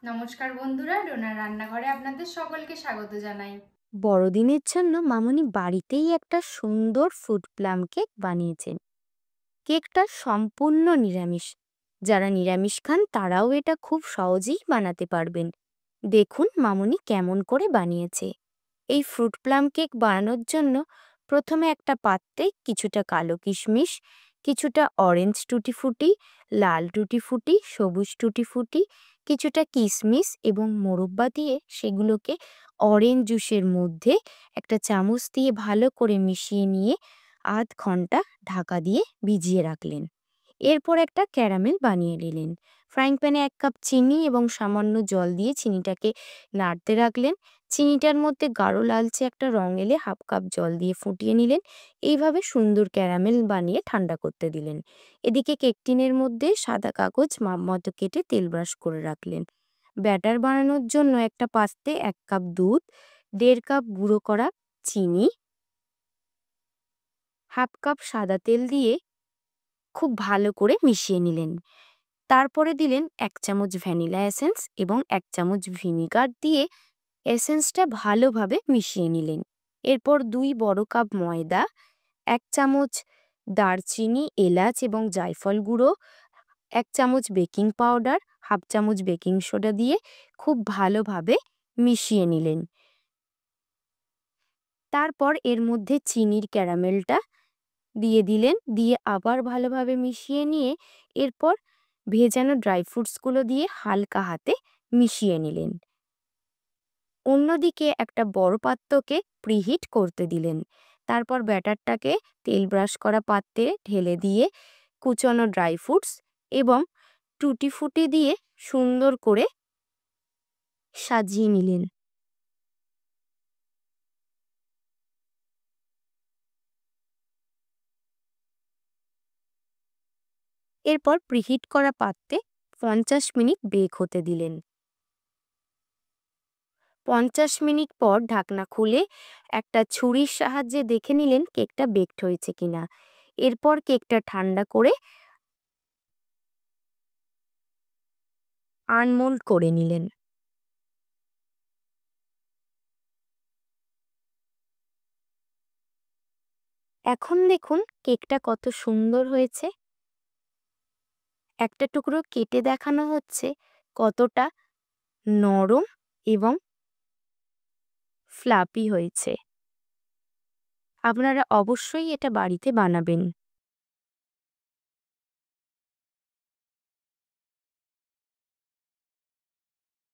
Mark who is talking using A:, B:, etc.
A: নমস্কার বন্ধুরা, ডোনার রান্নাঘরে আপনাদের সকলকে স্বাগত জানাই।
B: বড়দিনের জন্য মামুনি বাড়িতেই একটা সুন্দর ফ্রুট প্লাম কেক বানিয়েছেন। কেকটা সম্পূর্ণ নিরামিষ। যারা নিরামিষ খান তারাও এটা খুব সহজেই বানাতে পারবেন। দেখুন মামুনি কেমন করে বানিয়েছে। এই ফ্রুট প্লাম কেক বানানোর জন্য প্রথমে একটা পাত্রে কিছুটা কালো কিশমিশ, কিছুটা অরেঞ্জ টুটি ফুটি, লাল টুটি ফুটি, সবুজ টুটি ফুটি, কিছুটা কিশমিশ এবং মোরব্বা দিয়ে সেগুলোকে অরেঞ্জ জুসের মধ্যে একটা চামচ দিয়ে ভালো করে মিশিয়ে নিয়ে আধ ঘন্টা ঢাকা দিয়ে ভিজিয়ে রাখলেন। এরপর একটা ক্যারামেল বানিয়ে নিলেন। ফ্রাইং প্যানে ১ কাপ চিনি এবং সামান্য জল দিয়ে চিনিটাকে নাড়তে রাখলেন। চিনিটার মধ্যে গাঢ় লালচে একটা রং এলে ১/২ কাপ জল দিয়ে ফুটিয়ে নিলেন। এইভাবে সুন্দর ক্যারামেল বানিয়ে ঠান্ডা করতে দিলেন। এদিকে কেক টিনের মধ্যে সাদা কাগজ মাপ মতো কেটে তেল ব্রাশ করে রাখলেন। ব্যাটার বানানোর জন্য একটা পাত্রে ১ কাপ দুধ, ১.৫ কাপ গুঁড়ো করা চিনি, ১/২ কাপ সাদা তেল দিয়ে খুব ভালো করে মিশিয়ে নিলেন। তারপরে দিলেন ১ চামচ ভ্যানিলা এসেন্স এবং ১ চামচ ভিনিগার দিয়ে এসেন্সটা ভালোভাবে মিশিয়ে নিলেন। এরপর ২ বড় কাপ ময়দা, ১ চামচ দারচিনি, এলাচ এবং জায়ফল গুঁড়ো, ১ চামচ বেকিং পাউডার, ১/২ চামচ বেকিং সোডা দিয়ে খুব ভালোভাবে মিশিয়ে নিলেন। তারপর এর মধ্যে চিনির ক্যারামেলটা দিয়ে দিলেন, দিয়ে আবার ভালোভাবে মিশিয়ে নিয়ে এরপর ভেজানো ড্রাই ফ্রুটসগুলো দিয়ে হালকা হাতে মিশিয়ে নিলেন। অন্যদিকে একটা বড় পাত্রকে প্রিহিট করতে দিলেন। তারপর ব্যাটারটাকে তেল ব্রাশ করা পাত্রে ঢেলে দিয়ে কুচনো ড্রাই ফ্রুটস এবং টুটি ফুটি দিয়ে সুন্দর করে সাজিয়ে নিলেন। এরপর প্রিহিট করা পাত্রে ৫০ মিনিট বেক হতে দিলেন। ৫০ মিনিট পর ঢাকনা খুলে একটা ছুরির সাহায্যে দেখে নিলেন কেকটা বেকড হয়েছে কিনা। এরপর কেকটা ঠান্ডা করে আনমোল্ড করে নিলেন। এখন দেখুন কেকটা কত সুন্দর হয়েছে। একটা টুকরো কেটে দেখানো হচ্ছে কতটা নরম এবং ফ্লাপি হয়েছে। আপনারা অবশ্যই এটা বাড়িতে বানাবেন।